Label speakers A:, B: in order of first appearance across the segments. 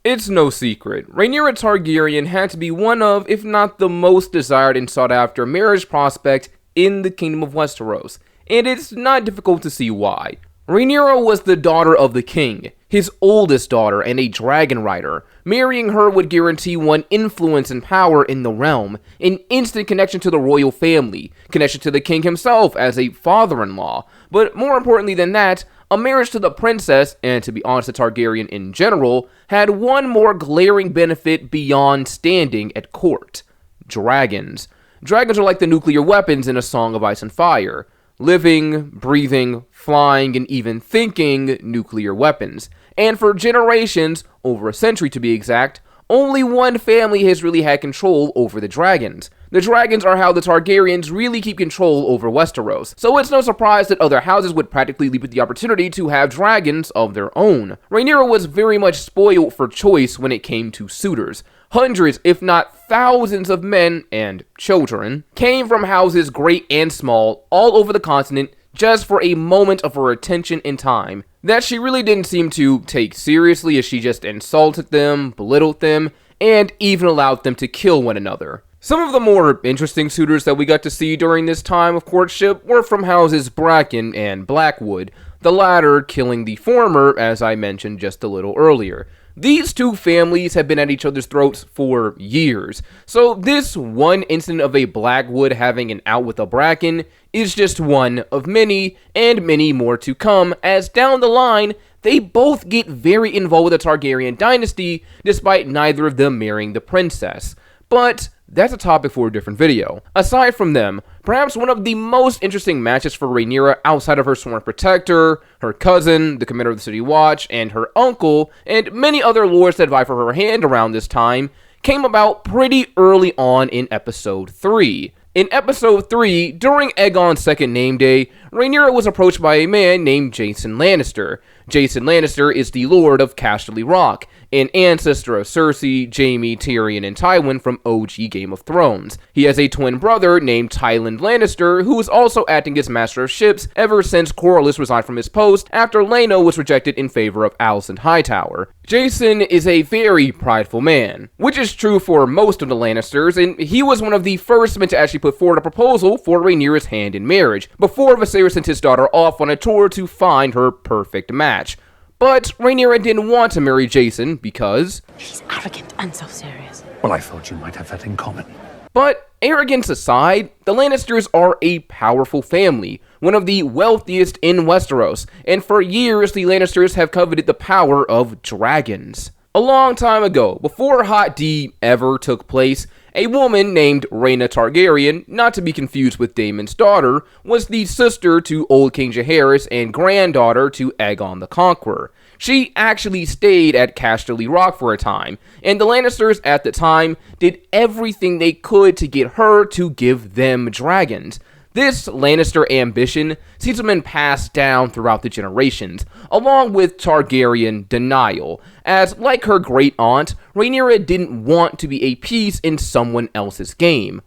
A: It's no secret, Rhaenyra Targaryen had to be one of, if not the most desired and sought after marriage prospect in the Kingdom of Westeros, and it's not difficult to see why. Rhaenyra was the daughter of the king, his oldest daughter and a dragon rider. Marrying her would guarantee one influence and power in the realm, an instant connection to the royal family, connection to the king himself as a father-in-law, but more importantly than that, a marriage to the princess, and to be honest, the Targaryen in general, had one more glaring benefit beyond standing at court. Dragons. Dragons are like the nuclear weapons in A Song of Ice and Fire. Living, breathing, flying, and even thinking nuclear weapons. And for generations, over a century to be exact, only one family has really had control over the dragons. The dragons are how the Targaryens really keep control over Westeros, so it's no surprise that other houses would practically leap at the opportunity to have dragons of their own. Rhaenyra was very much spoiled for choice when it came to suitors. Hundreds, if not thousands of men and children came from houses great and small all over the continent just for a moment of her attention and time that she really didn't seem to take seriously, as she just insulted them, belittled them, and even allowed them to kill one another. Some of the more interesting suitors that we got to see during this time of courtship were from houses Bracken and Blackwood, the latter killing the former, as I mentioned just a little earlier. These two families have been at each other's throats for years, so this one incident of a Blackwood having an out with a Bracken is just one of many, and many more to come, as down the line, they both get very involved with the Targaryen dynasty, despite neither of them marrying the princess. But that's a topic for a different video. Aside from them, perhaps one of the most interesting matches for Rhaenyra outside of her sworn protector, her cousin, the commander of the City Watch, and her uncle, and many other lords that vie for her hand around this time, came about pretty early on in Episode 3. In Episode 3, during Aegon's second name day, Rhaenyra was approached by a man named Jason Lannister. Jason Lannister is the Lord of Casterly Rock, an ancestor of Cersei, Jaime, Tyrion, and Tywin from OG Game of Thrones. He has a twin brother named Tyland Lannister, who is also acting as Master of Ships ever since Corlys resigned from his post after Laena was rejected in favor of Alicent Hightower. Jason is a very prideful man, which is true for most of the Lannisters, and he was one of the first men to actually put forward a proposal for Rhaenyra's hand in marriage, before Viserys sent his daughter off on a tour to find her perfect match. But Rhaenyra didn't want to marry Jason because
B: he's arrogant and self-serious.
C: Well, I thought you might have that in common.
A: But arrogance aside, the Lannisters are a powerful family, one of the wealthiest in Westeros, and for years the Lannisters have coveted the power of dragons. A long time ago, before Hot D ever took place, a woman named Rhaenyra Targaryen, not to be confused with Daemon's daughter, was the sister to old King Jaehaerys and granddaughter to Aegon the Conqueror. She actually stayed at Casterly Rock for a time, and the Lannisters at the time did everything they could to get her to give them dragons. This Lannister ambition seems to have been passed down throughout the generations, along with Targaryen denial, as, like her great aunt, Rhaenyra didn't want to be a piece in someone else's game.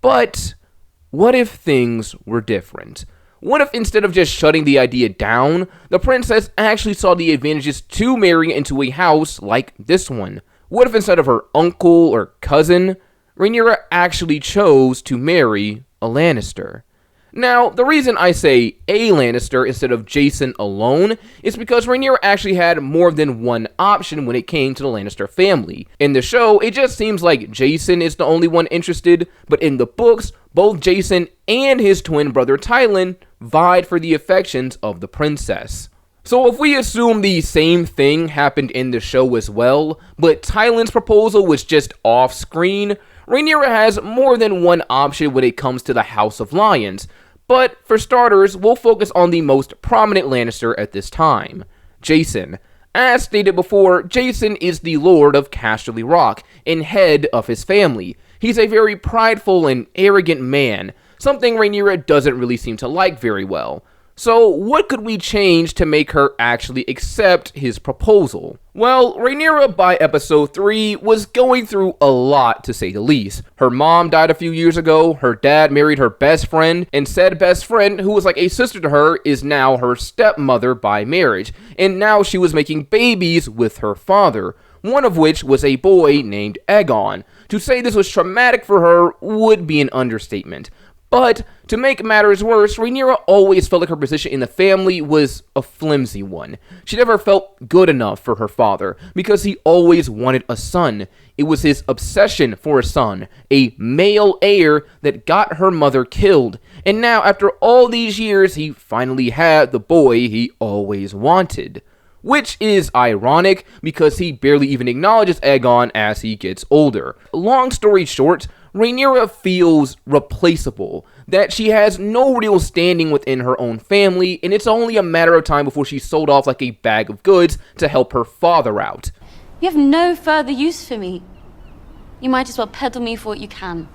A: But what if things were different? What if instead of just shutting the idea down, the princess actually saw the advantages to marrying into a house like this one? What if instead of her uncle or cousin, Rhaenyra actually chose to marry a Lannister? Now, the reason I say a Lannister instead of Jason alone is because Rhaenyra actually had more than one option when it came to the Lannister family. In the show, it just seems like Jason is the only one interested, but in the books, both Jason and his twin brother Tyland vied for the affections of the princess. So if we assume the same thing happened in the show as well, but Tyland's proposal was just off-screen, Rhaenyra has more than one option when it comes to the House of Lions. But for starters, we'll focus on the most prominent Lannister at this time, Jason. As stated before, Jason is the Lord of Casterly Rock and head of his family. He's a very prideful and arrogant man, something Rhaenyra doesn't really seem to like very well. So what could we change to make her actually accept his proposal? Well, Rhaenyra by episode 3 was going through a lot, to say the least. Her mom died a few years ago, her dad married her best friend, and said best friend, who was like a sister to her, is now her stepmother by marriage, and now she was making babies with her father. one of which was a boy named Aegon. To say this was traumatic for her would be an understatement. But, to make matters worse, Rhaenyra always felt like her position in the family was a flimsy one. She never felt good enough for her father, because he always wanted a son. It was his obsession for a son, a male heir, that got her mother killed. And now, after all these years, he finally had the boy he always wanted. Which is ironic, because he barely even acknowledges Aegon as he gets older. Long story short, Rhaenyra feels replaceable, that she has no real standing within her own family, and it's only a matter of time before she's sold off like a bag of goods to help her father out.
D: You have no further use for me. You might as well peddle me for what you can.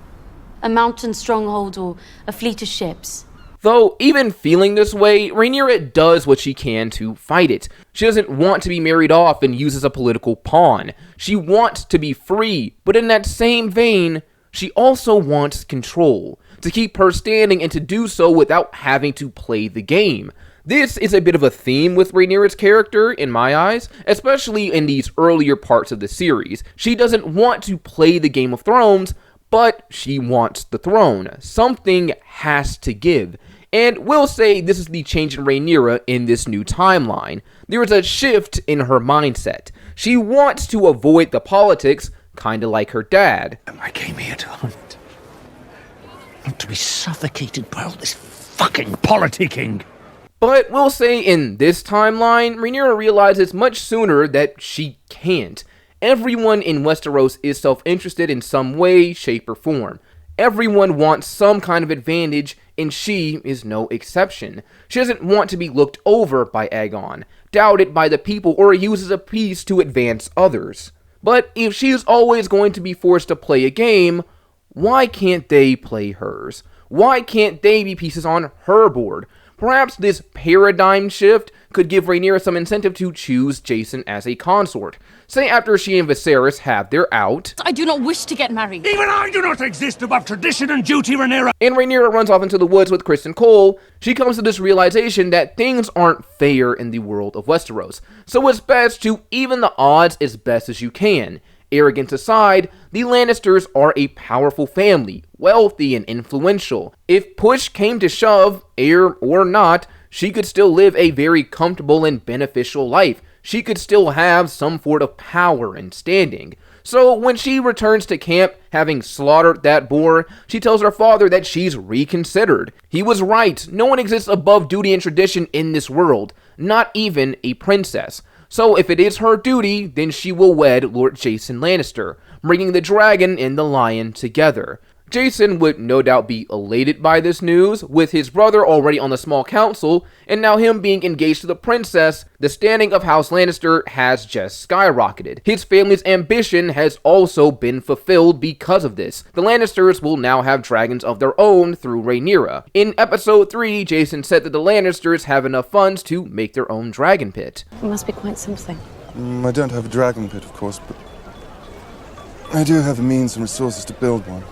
D: A mountain stronghold or a fleet of ships.
A: Though, even feeling this way, Rhaenyra does what she can to fight it. She doesn't want to be married off and used as a political pawn. She wants to be free, but in that same vein, she also wants control, to keep her standing and to do so without having to play the game. This is a bit of a theme with Rhaenyra's character, in my eyes, especially in these earlier parts of the series. She doesn't want to play the Game of Thrones, but she wants the throne. Something has to give. And we'll say this is the change in Rhaenyra in this new timeline. There is a shift in her mindset. She wants to avoid the politics, kinda like her dad.
C: I came here to hunt. Not to be suffocated by all this fucking politicking.
A: But we'll say in this timeline, Rhaenyra realizes much sooner that she can't. Everyone in Westeros is self-interested in some way, shape, or form. Everyone wants some kind of advantage, and she is no exception. She doesn't want to be looked over by Aegon, doubted by the people, or used as a piece to advance others. But if she is always going to be forced to play a game, why can't they play hers? Why can't they be pieces on her board? Perhaps this paradigm shift could give Rhaenyra some incentive to choose Jason as a consort. Say after she and Viserys have their out,
D: I do not wish to get married.
C: Even I do not exist above tradition and duty, Rhaenyra.
A: and Rhaenyra runs off into the woods with Criston Cole, she comes to this realization that things aren't fair in the world of Westeros. So it's best to even the odds as best as you can. Arrogance aside, the Lannisters are a powerful family, wealthy and influential. If push came to shove, heir or not, she could still live a very comfortable and beneficial life. She could still have some sort of power and standing. So when she returns to camp, having slaughtered that boar, she tells her father that she's reconsidered. He was right. No one exists above duty and tradition in this world, not even a princess. So if it is her duty, then she will wed Lord Jason Lannister, bringing the dragon and the lion together. Jason would no doubt be elated by this news, with his brother already on the small council, and now him being engaged to the princess. The standing of House Lannister has just skyrocketed. His family's ambition has also been fulfilled because of this. The Lannisters will now have dragons of their own through Rhaenyra. In episode 3, Jason said that the Lannisters have enough funds to make their own dragon pit.
B: It must be quite something.
E: I don't have a dragon pit, of course, but I do have the means and resources to build one.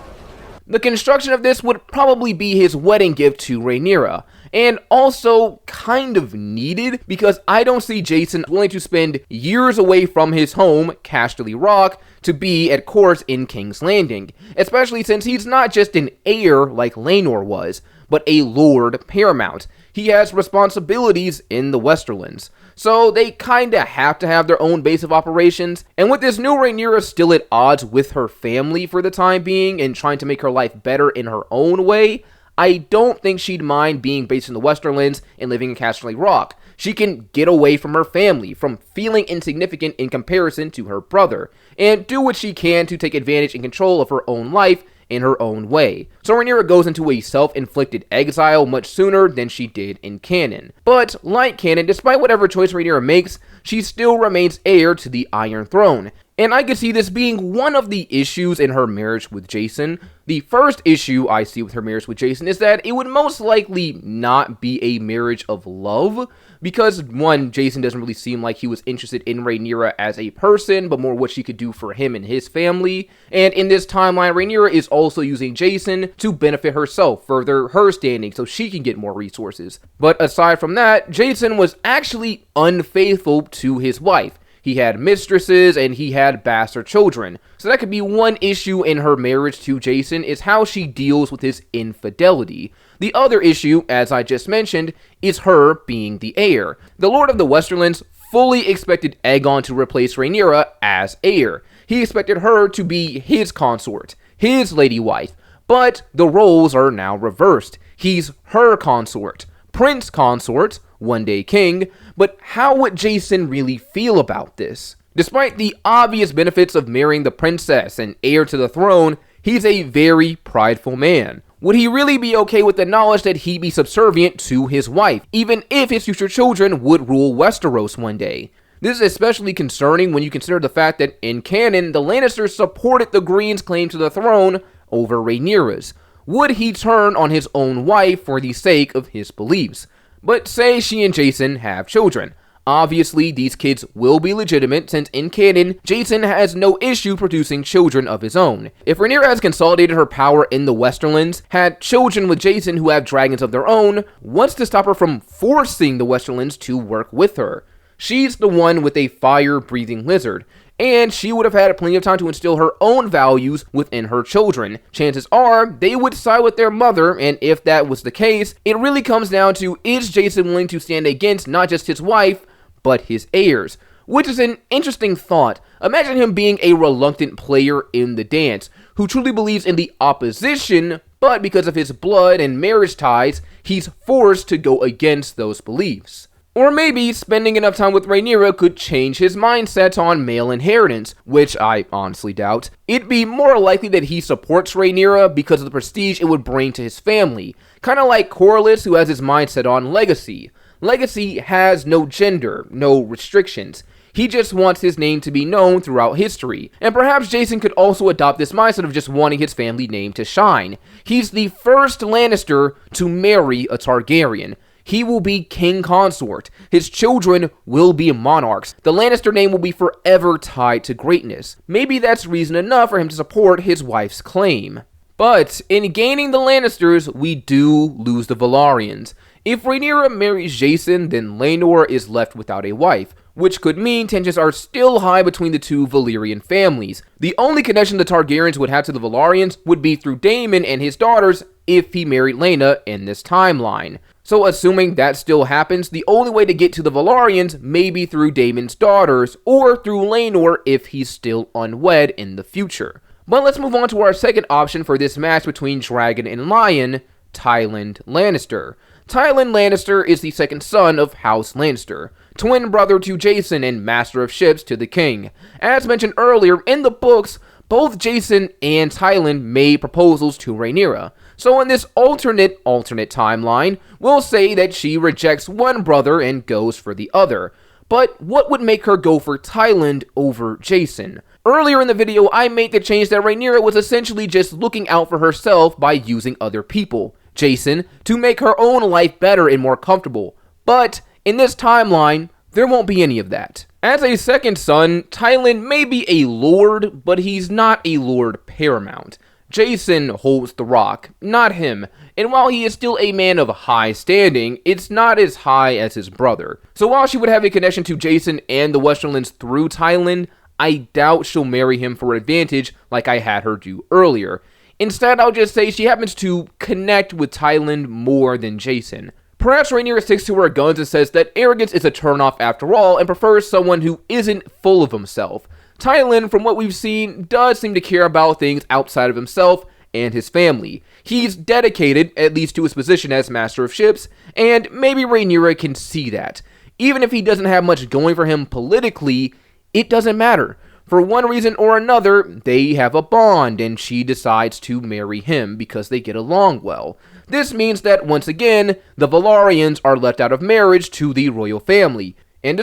A: The construction of this would probably be his wedding gift to Rhaenyra, and also kind of needed, because I don't see Jason willing to spend years away from his home, Casterly Rock, to be at court in King's Landing, especially since he's not just an heir like Laenor was, but a Lord Paramount. He has responsibilities in the Westerlands, so they kinda have to have their own base of operations, and with this new Rhaenyra still at odds with her family for the time being and trying to make her life better in her own way, I don't think she'd mind being based in the Westerlands and living in Casterly Rock. She can get away from her family, from feeling insignificant in comparison to her brother, and do what she can to take advantage and control of her own life in her own way. So Rhaenyra goes into a self-inflicted exile much sooner than she did in canon. But, like canon, despite whatever choice Rhaenyra makes, she still remains heir to the Iron Throne. And I could see this being one of the issues in her marriage with Jason. The first issue I see with her marriage with Jason is that it would most likely not be a marriage of love, because one, Jason doesn't really seem like he was interested in Rhaenyra as a person, but more what she could do for him and his family. And in this timeline, Rhaenyra is also using Jason to benefit herself, further her standing, so she can get more resources. But aside from that, Jason was actually unfaithful to his wife. he had mistresses, and he had bastard children. So that could be one issue in her marriage to Jason, is how she deals with his infidelity. The other issue, as I just mentioned, is her being the heir. The Lord of the Westerlands fully expected Aegon to replace Rhaenyra as heir. He expected her to be his consort, his lady wife, but the roles are now reversed. He's her consort, prince consort, one-day king, but how would Jason really feel about this? Despite the obvious benefits of marrying the princess and heir to the throne, he's a very prideful man. Would he really be okay with the knowledge that he'd be subservient to his wife, even if his future children would rule Westeros one day? This is especially concerning when you consider the fact that in canon, the Lannisters supported the Green's claim to the throne over Rhaenyra's. Would he turn on his own wife for the sake of his beliefs? But say she and Jason have children. Obviously, these kids will be legitimate since in canon, Jason has no issue producing children of his own. If Rhaenyra has consolidated her power in the Westerlands, had children with Jason who have dragons of their own, what's to stop her from forcing the Westerlands to work with her? She's the one with a fire-breathing lizard, and she would have had plenty of time to instill her own values within her children. Chances are, they would side with their mother, and if that was the case, it really comes down to, is Jason willing to stand against not just his wife, but his heirs? Which is an interesting thought. Imagine him being a reluctant player in the dance, who truly believes in the opposition, but because of his blood and marriage ties, he's forced to go against those beliefs. Or maybe spending enough time with Rhaenyra could change his mindset on male inheritance, which I honestly doubt. It'd be more likely that he supports Rhaenyra because of the prestige it would bring to his family. Kinda like Corlys, who has his mindset on legacy. Legacy has no gender, no restrictions. He just wants his name to be known throughout history. And perhaps Jason could also adopt this mindset of just wanting his family name to shine. He's the first Lannister to marry a Targaryen. He will be king consort. His children will be monarchs. The Lannister name will be forever tied to greatness. Maybe that's reason enough for him to support his wife's claim. But in gaining the Lannisters, we do lose the Velaryons. If Rhaenyra marries Jason, then Laenor is left without a wife, which could mean tensions are still high between the two Valyrian families. The only connection the Targaryens would have to the Velaryons would be through Daemon and his daughters if he married Laena in this timeline. So assuming that still happens, the only way to get to the Velaryons may be through Daemon's daughters, or through Laenor if he's still unwed in the future. But let's move on to our second option for this match between Dragon and Lion, Tyland Lannister. Tyland Lannister is the second son of House Lannister, twin brother to Jason and master of ships to the king. As mentioned earlier, in the books, both Jason and Tyland made proposals to Rhaenyra. So in this alternate timeline, we'll say that she rejects one brother and goes for the other. But what would make her go for Tyland over Jason? Earlier in the video, I made the change that Rhaenyra was essentially just looking out for herself by using other people, Jason, to make her own life better and more comfortable. But in this timeline, there won't be any of that. As a second son, Tyland may be a lord, but he's not a lord paramount. Jason holds the rock, not him, and while he is still a man of high standing, it's not as high as his brother. So while she would have a connection to Jason and the Westerlands through Tyland, I doubt she'll marry him for advantage like I had her do earlier. Instead, I'll just say she happens to connect with Tyland more than Jason. Perhaps Rhaenyra sticks to her guns and says that arrogance is a turnoff after all and prefers someone who isn't full of himself. Tyland, from what we've seen, does seem to care about things outside of himself and his family. He's dedicated, at least to his position as Master of Ships, and maybe Rhaenyra can see that. Even if he doesn't have much going for him politically, it doesn't matter. For one reason or another, they have a bond, and she decides to marry him because they get along well. This means that, once again, the Velaryons are left out of marriage to the royal family. And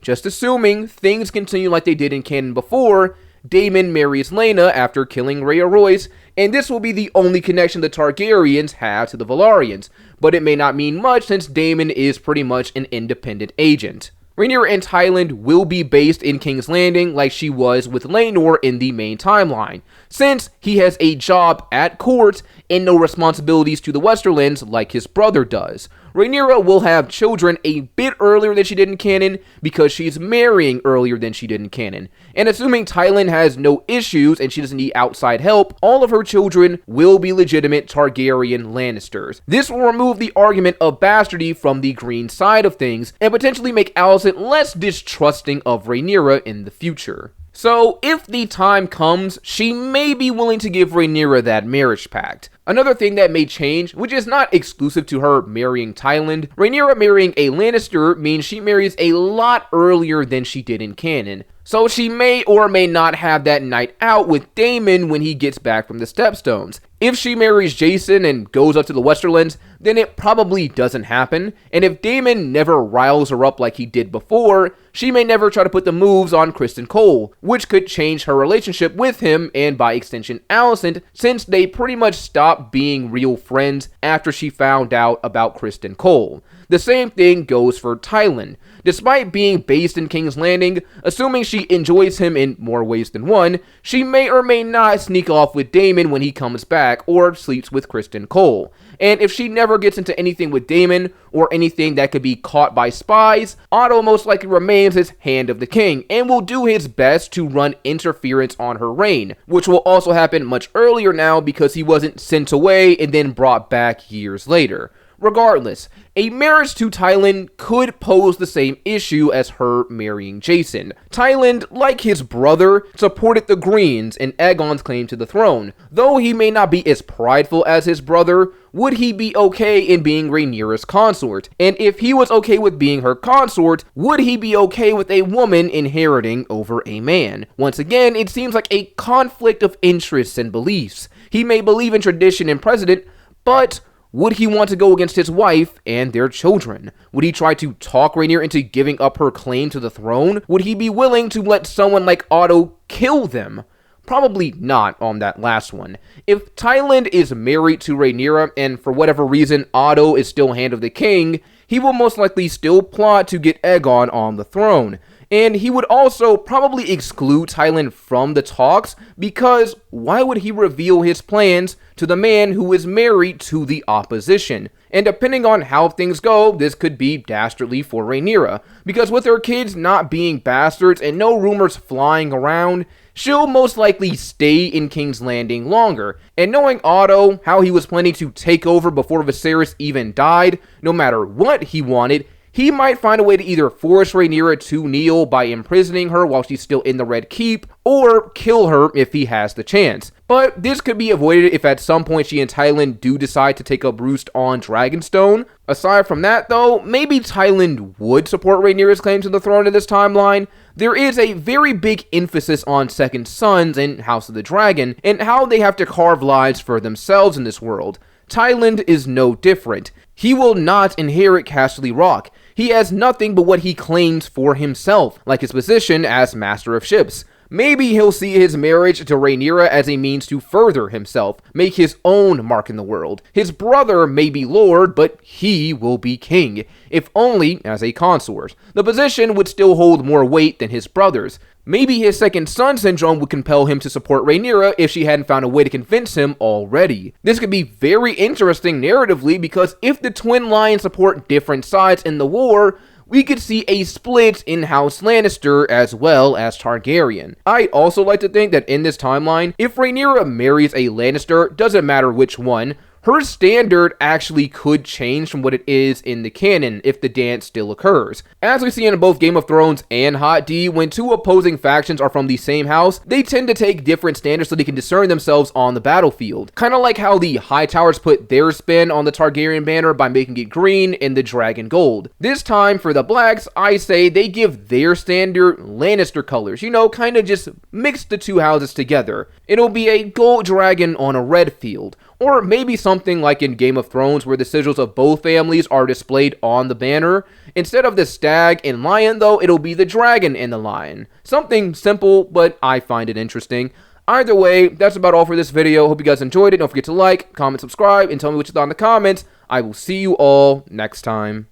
A: just assuming, things continue like they did in canon before, Daemon marries Laena after killing Rhea Royce, and this will be the only connection the Targaryens have to the Velaryons. But it may not mean much since Daemon is pretty much an independent agent. Rhaenyra and Tyland will be based in King's Landing like she was with Laenor in the main timeline, since he has a job at court and no responsibilities to the Westerlands like his brother does. Rhaenyra will have children a bit earlier than she did in canon because she's marrying earlier than she did in canon. And assuming Tyland has no issues and she doesn't need outside help, all of her children will be legitimate Targaryen Lannisters. This will remove the argument of bastardy from the green side of things and potentially make Alicent less distrusting of Rhaenyra in the future. So, if the time comes, she may be willing to give Rhaenyra that marriage pact. Another thing that may change, which is not exclusive to her marrying Tyland, Rhaenyra marrying a Lannister means she marries a lot earlier than she did in canon. So she may or may not have that night out with Daemon when he gets back from the Stepstones. If she marries Jason and goes up to the Westerlands, then it probably doesn't happen, and if Daemon never riles her up like he did before, she may never try to put the moves on Criston Cole, which could change her relationship with him and by extension Alicent, since they pretty much stopped being real friends after she found out about Criston Cole. The same thing goes for Tyland. Despite being based in King's Landing, assuming she enjoys him in more ways than one, she may or may not sneak off with Daemon when he comes back or sleeps with Criston Cole. And if she never gets into anything with Daemon or anything that could be caught by spies, Otto most likely remains as Hand of the King and will do his best to run interference on her reign, which will also happen much earlier now because he wasn't sent away and then brought back years later. Regardless, a marriage to Tyland could pose the same issue as her marrying Jason. Tyland, like his brother, supported the Greens and Aegon's claim to the throne. Though he may not be as prideful as his brother, would he be okay in being Rhaenyra's consort? And if he was okay with being her consort, would he be okay with a woman inheriting over a man? Once again, it seems like a conflict of interests and beliefs. He may believe in tradition and precedent, but would he want to go against his wife and their children? Would he try to talk Rhaenyra into giving up her claim to the throne? Would he be willing to let someone like Otto kill them? Probably not on that last one. If Tyland is married to Rhaenyra and for whatever reason Otto is still Hand of the King, he will most likely still plot to get Aegon on the throne. And he would also probably exclude Tyland from the talks because why would he reveal his plans to the man who is married to the opposition? And depending on how things go, this could be dastardly for Rhaenyra, because with her kids not being bastards and no rumors flying around, she'll most likely stay in King's Landing longer. And knowing Otto, how he was planning to take over before Viserys even died, no matter what he wanted, he might find a way to either force Rhaenyra to kneel by imprisoning her while she's still in the Red Keep, or kill her if he has the chance. But this could be avoided if at some point she and Tyland do decide to take up roost on Dragonstone. Aside from that though, maybe Tyland would support Rhaenyra's claim to the throne in this timeline. There is a very big emphasis on second sons in House of the Dragon, and how they have to carve lives for themselves in this world. Tyland is no different. He will not inherit Casterly Rock. He has nothing but what he claims for himself, like his position as Master of Ships. Maybe he'll see his marriage to Rhaenyra as a means to further himself, make his own mark in the world. His brother may be Lord, but he will be King, if only as a consort. The position would still hold more weight than his brother's. Maybe his second son syndrome would compel him to support Rhaenyra if she hadn't found a way to convince him already. This could be very interesting narratively because if the twin lines support different sides in the war, we could see a split in House Lannister as well as Targaryen. I'd also like to think that in this timeline, if Rhaenyra marries a Lannister, doesn't matter which one, her standard actually could change from what it is in the canon if the dance still occurs. As we see in both Game of Thrones and Hot D, when two opposing factions are from the same house, they tend to take different standards so they can discern themselves on the battlefield. Kind of like how the Hightowers put their spin on the Targaryen banner by making it green and the dragon gold. This time for the Blacks, I say they give their standard Lannister colors, you know, kind of just mix the two houses together. It'll be a gold dragon on a red field. Or maybe something like in Game of Thrones where the sigils of both families are displayed on the banner. Instead of the stag and lion though, it'll be the dragon and the lion. Something simple, but I find it interesting. Either way, that's about all for this video. Hope you guys enjoyed it. Don't forget to like, comment, subscribe, and tell me what you thought in the comments. I will see you all next time.